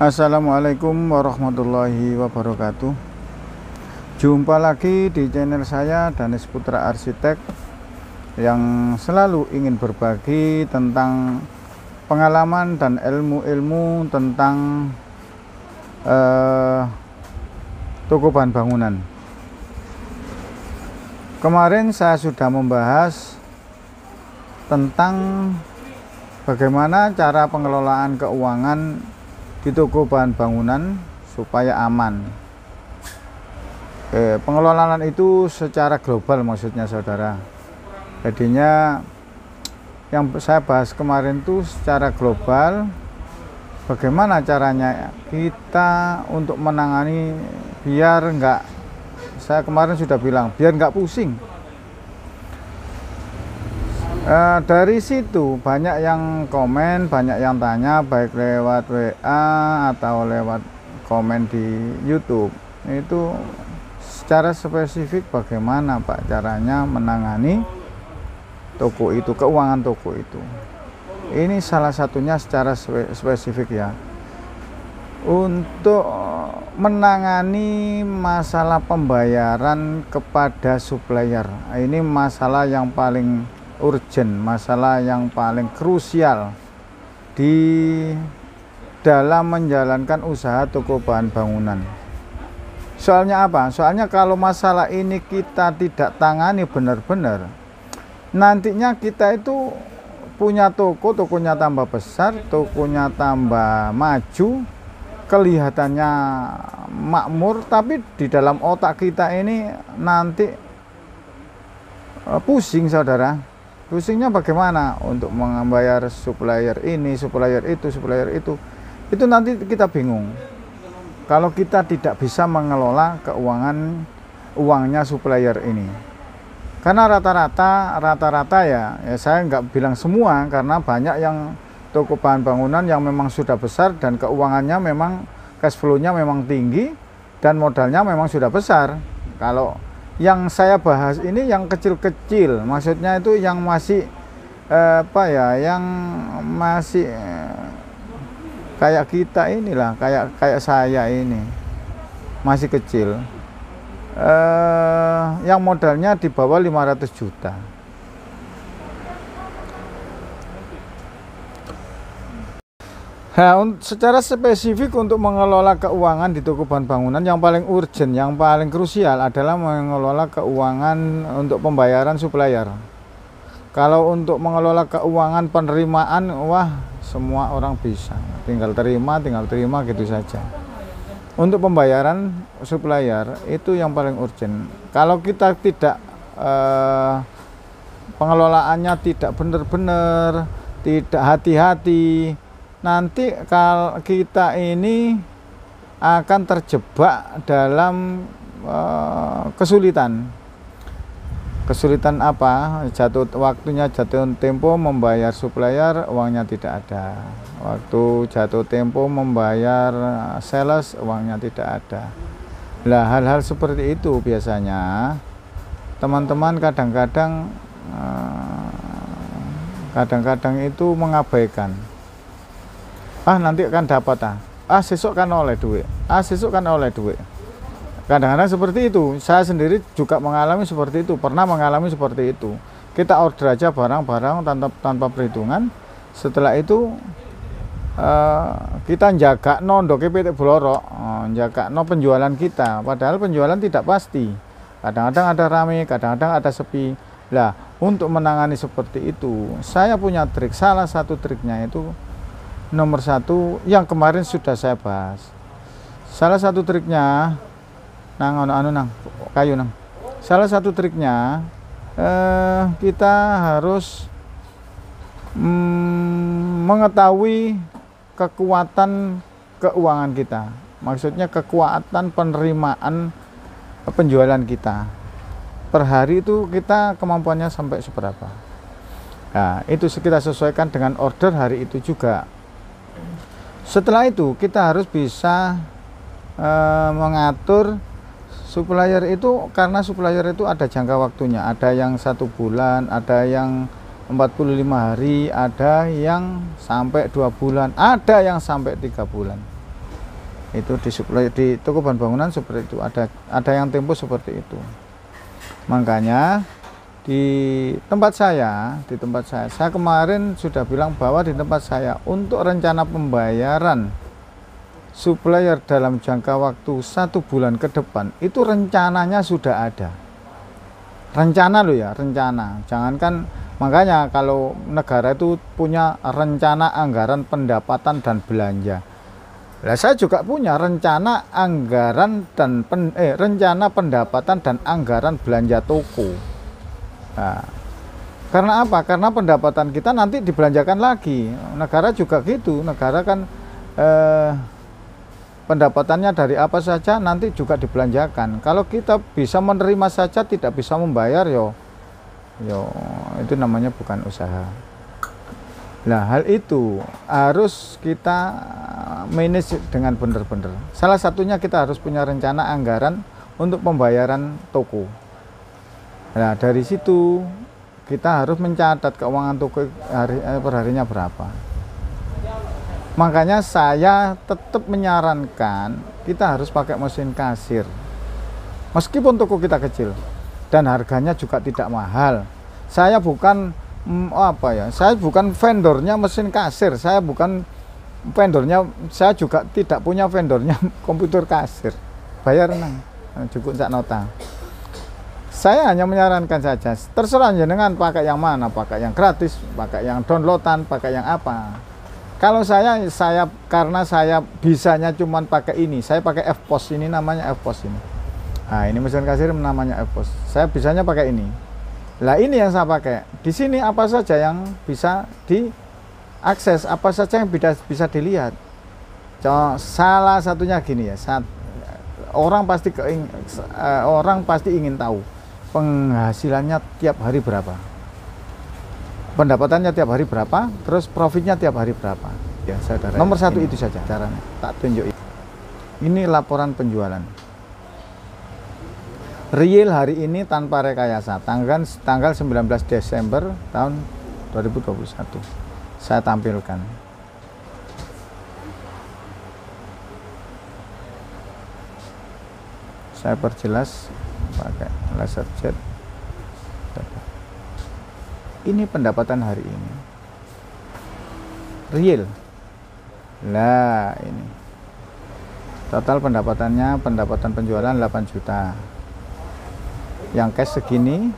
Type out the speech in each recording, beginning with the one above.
Assalamualaikum warahmatullahi wabarakatuh. Jumpa lagi di channel saya, Danis Putra Arsitek, yang selalu ingin berbagi tentang pengalaman dan ilmu-ilmu tentang toko bahan bangunan. Kemarin saya sudah membahas tentang bagaimana cara pengelolaan keuangan di toko bahan bangunan supaya aman. Pengelolaan itu secara global maksudnya saudara. Jadinya yang saya bahas kemarin itu secara global, bagaimana caranya kita untuk menangani biar enggak, saya kemarin sudah bilang, biar enggak pusing. Dari situ banyak yang komen, banyak yang tanya, baik lewat WA atau lewat komen di YouTube. Itu secara spesifik bagaimana Pak caranya menangani toko itu, keuangan toko itu. Ini salah satunya secara spesifik ya. Untuk menangani masalah pembayaran kepada supplier. Ini masalah yang paling urgent, masalah yang paling krusial di dalam menjalankan usaha toko bahan bangunan. Soalnya apa? Soalnya kalau masalah ini kita tidak tangani benar-benar, nantinya kita itu punya toko, tokonya tambah besar, tokonya tambah maju, kelihatannya makmur, tapi di dalam otak kita ini nanti pusing saudara. Pusingnya bagaimana untuk membayar supplier ini, supplier itu, supplier itu. Itu nanti kita bingung. Kalau kita tidak bisa mengelola keuangan uangnya supplier ini. Karena rata-rata ya saya nggak bilang semua, karena banyak yang toko bahan bangunan yang memang sudah besar dan keuangannya memang cash flow-nya memang tinggi dan modalnya memang sudah besar. Kalau yang saya bahas ini yang kecil-kecil, maksudnya itu yang masih yang masih kayak kita inilah, kayak saya ini masih kecil, yang modalnya di bawah 500 juta. Nah, secara spesifik untuk mengelola keuangan di toko bahan bangunan yang paling urgent, yang paling krusial adalah mengelola keuangan untuk pembayaran supplier. Kalau untuk mengelola keuangan penerimaan, wah semua orang bisa, tinggal terima gitu saja. Untuk pembayaran supplier itu yang paling urgent. Kalau kita tidak pengelolaannya tidak benar-benar, tidak hati-hati, nanti kalau kita ini akan terjebak dalam kesulitan. Kesulitan apa? Waktunya jatuh tempo membayar supplier, uangnya tidak ada. Waktu jatuh tempo membayar sales, uangnya tidak ada. Lah hal-hal seperti itu biasanya teman-teman kadang-kadang itu mengabaikan. Nanti akan dapat sesuk kan oleh duit, sesuk kan oleh duit. Kadang-kadang seperti itu. Saya sendiri juga mengalami seperti itu, pernah mengalami seperti itu. Kita order aja barang-barang tanpa perhitungan. Setelah itu kita jaga nondoke PT Blorok, jaga penjualan kita, padahal penjualan tidak pasti. Kadang-kadang ada rame, kadang-kadang ada sepi. Lah, untuk menangani seperti itu, saya punya trik. Salah satu triknya itu nomor satu yang kemarin sudah saya bahas. Salah satu triknya kayu. Salah satu triknya kita harus mengetahui kekuatan keuangan kita. Maksudnya kekuatan penerimaan penjualan kita. Per hari itu kita kemampuannya sampai seberapa. Nah, itu kita sesuaikan dengan order hari itu juga. Setelah itu kita harus bisa mengatur supplier itu, karena supplier itu ada jangka waktunya, ada yang 1 bulan, ada yang 45 hari, ada yang sampai 2 bulan, ada yang sampai 3 bulan. Itu di toko bahan bangunan seperti itu, ada yang Tempo seperti itu. Makanya di tempat saya kemarin sudah bilang bahwa di tempat saya untuk rencana pembayaran supplier dalam jangka waktu 1 bulan ke depan itu rencananya sudah ada. Rencana loh ya, rencana. Jangankan, makanya kalau negara itu punya rencana anggaran pendapatan dan belanja. Nah, saya juga punya rencana anggaran dan rencana pendapatan dan anggaran belanja toko. Nah, karena apa? Karena pendapatan kita nanti dibelanjakan lagi. Negara juga gitu. Negara kan pendapatannya dari apa saja nanti juga dibelanjakan. Kalau kita bisa menerima saja tidak bisa membayar, yo itu namanya bukan usaha. Nah, hal itu harus kita manage dengan benar-benar. Salah satunya kita harus punya rencana anggaran untuk pembayaran toko. Nah, dari situ kita harus mencatat keuangan toko perharinya berapa. Makanya saya tetap menyarankan kita harus pakai mesin kasir. Meskipun toko kita kecil dan harganya juga tidak mahal. Saya bukan saya bukan vendornya mesin kasir, saya bukan vendornya, saya juga tidak punya vendornya komputer kasir. Bayar nang cukup sak nota. Saya hanya menyarankan saja, terserah jenengan pakai yang mana, pakai yang gratis, pakai yang downloadan, pakai yang apa. Kalau saya karena saya bisanya cuman pakai ini, saya pakai FPOS ini, namanya FPOS ini. Nah, ini mesin kasir namanya FPOS. Saya bisanya pakai ini. Lah, ini yang saya pakai. Di sini apa saja yang bisa diakses, apa saja yang bisa dilihat. Salah satunya gini ya, orang pasti ingin tahu penghasilannya tiap hari berapa, pendapatannya tiap hari berapa, terus profitnya tiap hari berapa. Ya, saudara. Nomor satu itu saja caranya. Tak tunjuk. Ini laporan penjualan. Real hari ini tanpa rekayasa, tanggal 19 Desember tahun 2021. Saya tampilkan. Saya perjelas pakai laser jet. Ini pendapatan hari ini. Real. Lah, ini. Total pendapatan penjualan 8 juta. Yang cash segini,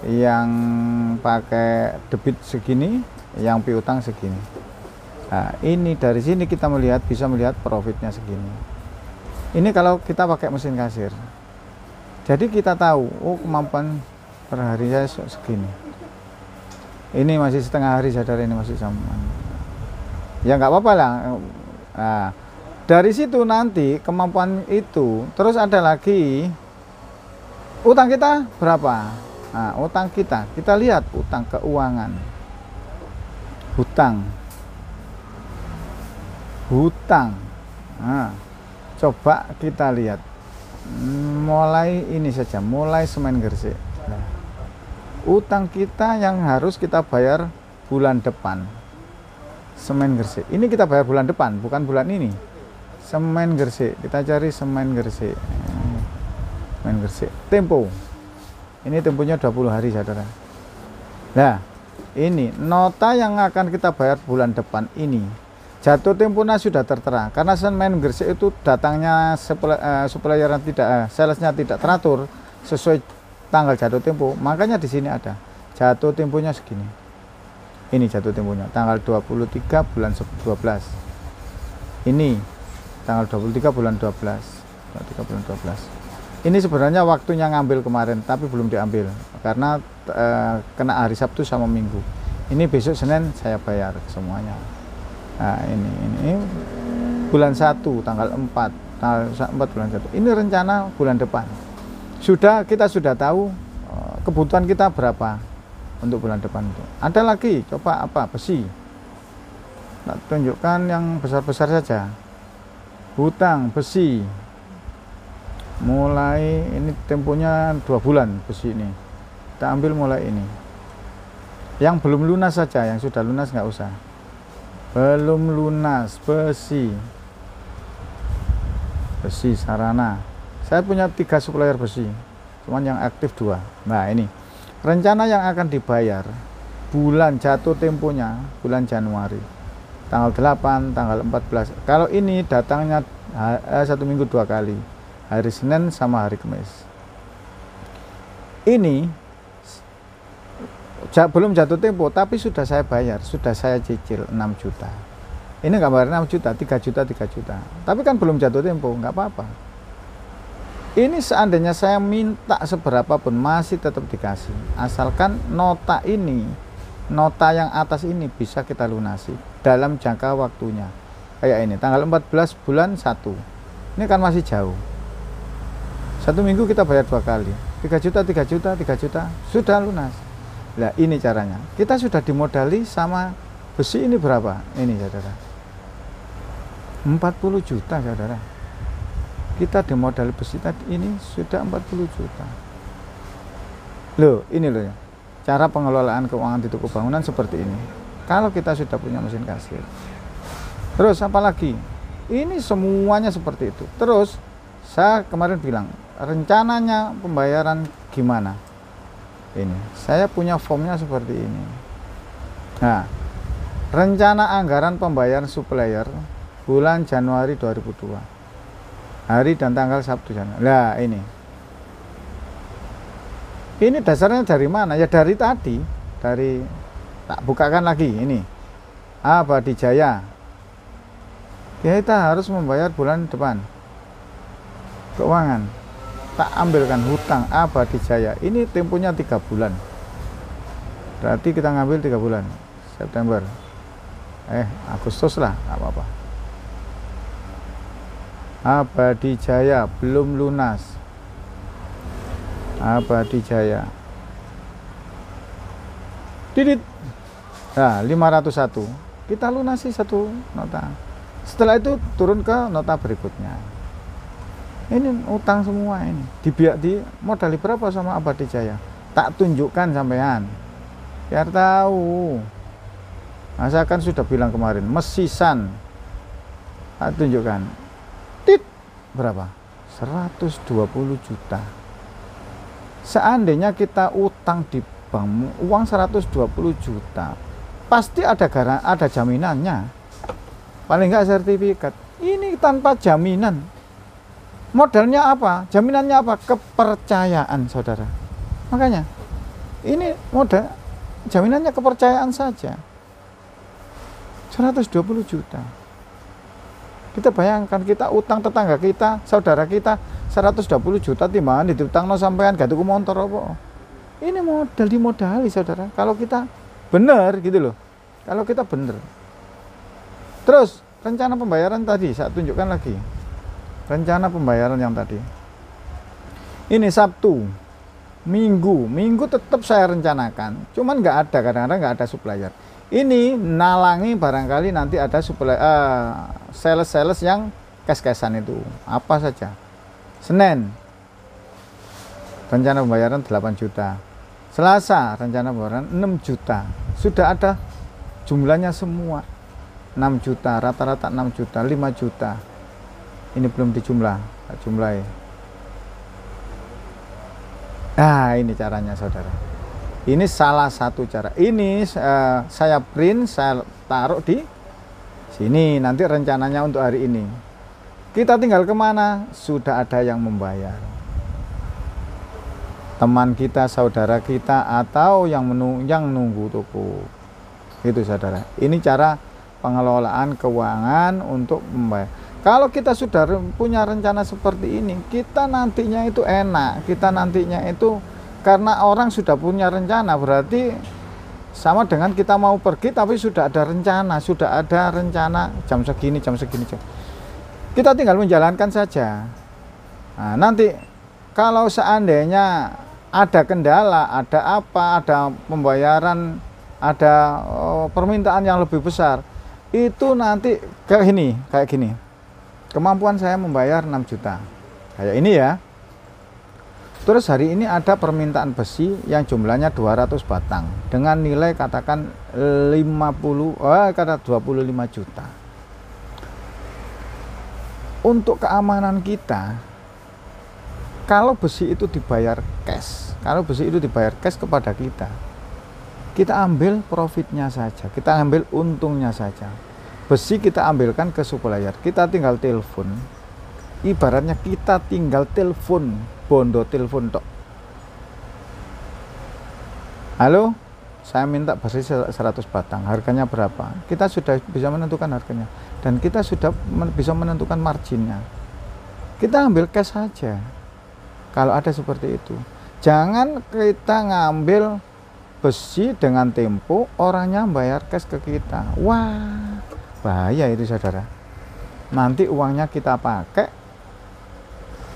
yang pakai debit segini, yang piutang segini. Nah, ini dari sini kita bisa melihat profitnya segini. Ini kalau kita pakai mesin kasir. Jadi kita tahu, oh kemampuan per hari saya segini. Ini masih setengah hari, saudara, ini masih sama. Ya nggak apa-apa lah. Nah, dari situ nanti kemampuan itu, terus ada lagi utang kita berapa? Nah, utang kita lihat utang keuangan, hutang. Nah, coba kita lihat, mulai ini saja, mulai Semen Gresik. Nah, utang kita yang harus kita bayar bulan depan, Semen Gresik. Ini kita bayar bulan depan, bukan bulan ini. Semen Gresik, kita cari Semen Gresik. Semen Gresik, Tempo. Ini temponya 20 hari, saudara. Nah, ini nota yang akan kita bayar bulan depan ini. Jatuh temponya sudah tertera. Karena Semen Gresik itu datangnya supplier tidak, salesnya tidak teratur sesuai tanggal jatuh tempo. Makanya di sini ada jatuh temponya segini. Ini jatuh temponya tanggal 23 bulan 12. Ini tanggal 23 bulan 12. 23 bulan 12. Ini sebenarnya waktunya ngambil kemarin, tapi belum diambil karena kena hari Sabtu sama Minggu. Ini besok Senin saya bayar semuanya. Nah, ini bulan 1 tanggal 4 bulan 1. Ini rencana bulan depan. Kita sudah tahu kebutuhan kita berapa untuk bulan depan itu. Ada lagi, coba apa? Besi. Nah, tunjukkan yang besar-besar saja. Hutang besi. Mulai ini temponya 2 bulan besi ini. Kita ambil mulai ini. Yang belum lunas saja, yang sudah lunas nggak usah. Belum lunas besi. besi sarana. Saya punya 3 supplier besi, cuman yang aktif 2. Nah ini rencana yang akan dibayar bulan jatuh temponya bulan Januari, tanggal 8, tanggal 14. Kalau ini datangnya 1 minggu 2 kali, hari Senin sama hari Kamis. Ini belum jatuh tempo, tapi sudah saya bayar, sudah saya cicil 6 juta. Ini nggak bayar 6 juta, 3 juta, 3 juta. Tapi kan belum jatuh tempo, nggak apa-apa. Ini seandainya saya minta seberapa pun masih tetap dikasih. Asalkan nota ini, nota yang atas ini bisa kita lunasi dalam jangka waktunya. Kayak ini, tanggal 14 bulan 1. Ini kan masih jauh. 1 minggu kita bayar 2 kali. 3 juta, 3 juta, 3 juta, sudah lunas. Nah ini caranya. Kita sudah dimodali sama besi ini berapa? Ini saudara. 40 juta saudara. Kita dimodal besi tadi ini sudah 40 juta. Loh ini loh ya, cara pengelolaan keuangan di toko bangunan seperti ini. Kalau kita sudah punya mesin kasir. Terus apalagi? Ini semuanya seperti itu. Terus saya kemarin bilang rencananya pembayaran gimana? Ini saya punya formnya seperti ini. Nah rencana anggaran pembayaran supplier bulan Januari 2002, hari dan tanggal Sabtu Januari. Nah ini dasarnya dari mana? Ya dari tadi, dari tak bukakan lagi ini Abadi Jaya. Kita harus membayar bulan depan keuangan, tak ambilkan hutang Abadi Jaya. Ini temponya 3 bulan, berarti kita ngambil 3 bulan, September Agustus lah, apa-apa. Abadi Jaya belum lunas. Abadi Jaya didit. Nah 501 kita lunasi 1 nota. Setelah itu turun ke nota berikutnya. Ini utang semua ini. Di modali berapa sama Abadi Jaya? Tak tunjukkan sampean, biar tahu. Nah, saya kan sudah bilang kemarin, mesisan. Tak tunjukkan. Berapa? 120 juta. Seandainya kita utang di bank uang 120 juta, pasti ada jaminannya. Paling enggak sertifikat. Ini tanpa jaminan. Modalnya apa? Jaminannya apa? Kepercayaan, saudara. Makanya ini modal jaminannya kepercayaan saja. 120 juta. Kita bayangkan kita utang tetangga kita, saudara kita 120 juta timbangan diutang no sampean gak tuku motor apa. Ini modal dimodali saudara. Kalau kita benar gitu loh. Kalau kita benar. Terus rencana pembayaran tadi saya tunjukkan lagi. Rencana pembayaran yang tadi. Ini Sabtu, Minggu tetap saya rencanakan. Cuman nggak ada, kadang-kadang nggak ada supplier. Ini nalangi barangkali nanti ada sales yang cash-cashan itu apa saja. Senin rencana pembayaran 8 juta, Selasa rencana pembayaran 6 juta, sudah ada jumlahnya semua 6 juta, rata-rata 6 juta, 5 juta. Ini belum jumlahi. Nah ini caranya saudara. Ini salah satu cara. Ini saya print, saya taruh di sini. Nanti rencananya untuk hari ini. Kita tinggal kemana? Sudah ada yang membayar. Teman kita, saudara kita, atau yang nunggu toko. Itu saudara. Ini cara pengelolaan keuangan untuk membayar. Kalau kita sudah punya rencana seperti ini, kita nantinya itu enak. Kita nantinya itu karena orang sudah punya rencana, berarti sama dengan kita mau pergi tapi sudah ada rencana, jam segini. Kita tinggal menjalankan saja. Nah, nanti kalau seandainya ada kendala, ada apa, ada pembayaran, ada permintaan yang lebih besar, itu nanti kayak gini. Kemampuan saya membayar 6 juta. Kayak ini ya. Terus hari ini ada permintaan besi yang jumlahnya 200 batang dengan nilai katakan 25 juta. untuk keamanan kita, kalau besi itu dibayar cash, kepada kita, kita ambil profitnya saja, kita ambil untungnya saja. Besi kita ambilkan ke supplier, kita tinggal telepon. Ibaratnya kita tinggal telepon, bondo telepon tok. Halo, saya minta besi 100 batang, harganya berapa? Kita sudah bisa menentukan harganya, dan kita sudah bisa menentukan marginnya. Kita ambil cash saja kalau ada seperti itu. Jangan kita ngambil besi dengan tempo, orangnya bayar cash ke kita. Wah, bahaya itu saudara. Nanti uangnya kita pakai,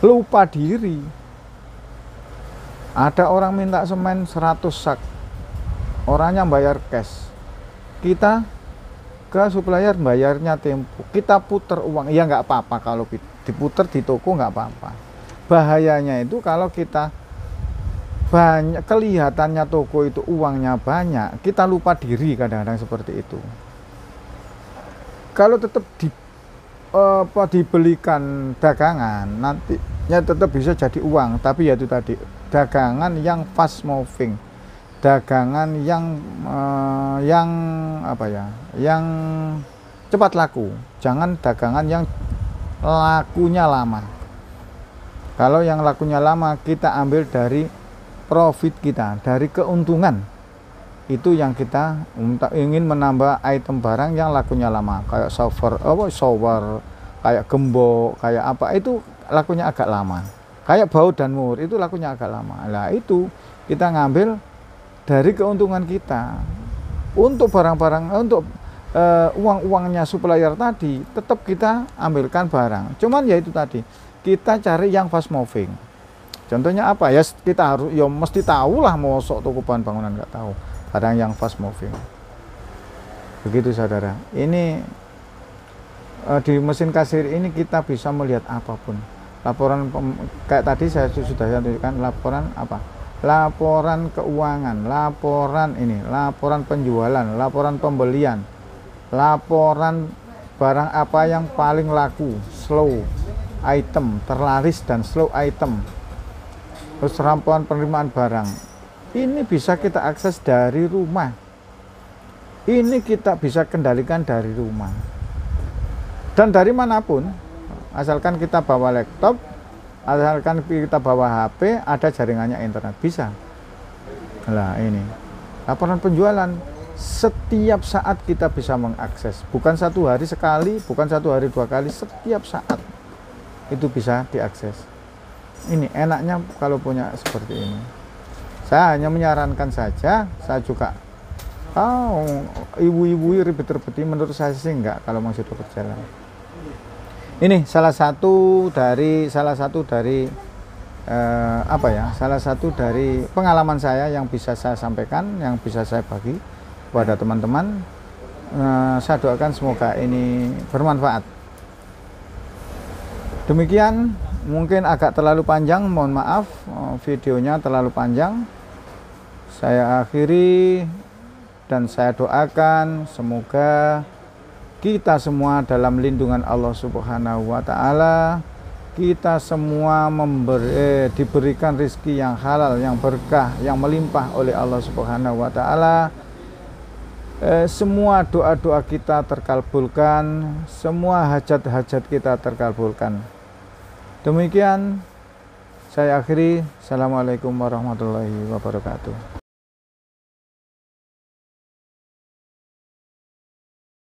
lupa diri. Ada orang minta semen 100 sak, orangnya bayar cash, kita ke supplier bayarnya tempo, kita putar uang. Ya nggak apa-apa kalau diputar di toko, nggak apa-apa. Bahayanya itu kalau kita banyak, kelihatannya toko itu uangnya banyak, kita lupa diri kadang-kadang seperti itu. Kalau tetap dibelikan dagangan, nantinya tetap bisa jadi uang, tapi ya itu tadi, dagangan yang fast moving, dagangan yang yang cepat laku, jangan dagangan yang lakunya lama. Kalau yang lakunya lama, kita ambil dari profit kita, dari keuntungan. Itu yang kita ingin menambah item barang yang lakunya lama, kayak shower, kayak gembok, kayak apa, itu lakunya agak lama. Kayak baut dan mur, itu lakunya agak lama. Nah itu kita ngambil dari keuntungan kita. Untuk barang-barang, untuk uang-uangnya supplier tadi, tetap kita ambilkan barang. Cuman ya itu tadi, kita cari yang fast moving. Contohnya apa ya, kita harus ya mesti tahu lah, mosok toko bahan bangunan nggak tahu barang yang fast moving. Begitu saudara. Ini di mesin kasir ini kita bisa melihat apapun. Laporan kayak tadi saya sudah tunjukkan, laporan apa? Laporan keuangan, laporan penjualan, laporan pembelian, laporan barang apa yang paling laku, slow item, terlaris dan slow item. Terus laporan penerimaan barang. Ini bisa kita akses dari rumah. Ini kita bisa kendalikan dari rumah. Dan dari manapun, asalkan kita bawa laptop, asalkan kita bawa HP, ada jaringannya internet, bisa. Nah ini, laporan penjualan, setiap saat kita bisa mengakses. Bukan 1 hari sekali, bukan 1 hari 2 kali, setiap saat itu bisa diakses. Ini enaknya kalau punya seperti ini. Saya hanya menyarankan saja, saya juga ibu-ibu ribet-ribet, menurut saya sih enggak kalau mau sudah berjalan. Ini salah satu dari salah satu dari pengalaman saya yang bisa saya sampaikan, yang bisa saya bagi kepada teman-teman. Saya doakan semoga ini bermanfaat. Demikian, mungkin agak terlalu panjang, mohon maaf, videonya terlalu panjang. Saya akhiri dan saya doakan semoga kita semua dalam lindungan Allah Subhanahu wa Ta'ala, kita semua diberikan rezeki yang halal, yang berkah, yang melimpah oleh Allah Subhanahu wa Ta'ala. Semua doa-doa kita terkabulkan, semua hajat-hajat kita terkabulkan. Demikian saya akhiri. Assalamualaikum warahmatullahi wabarakatuh.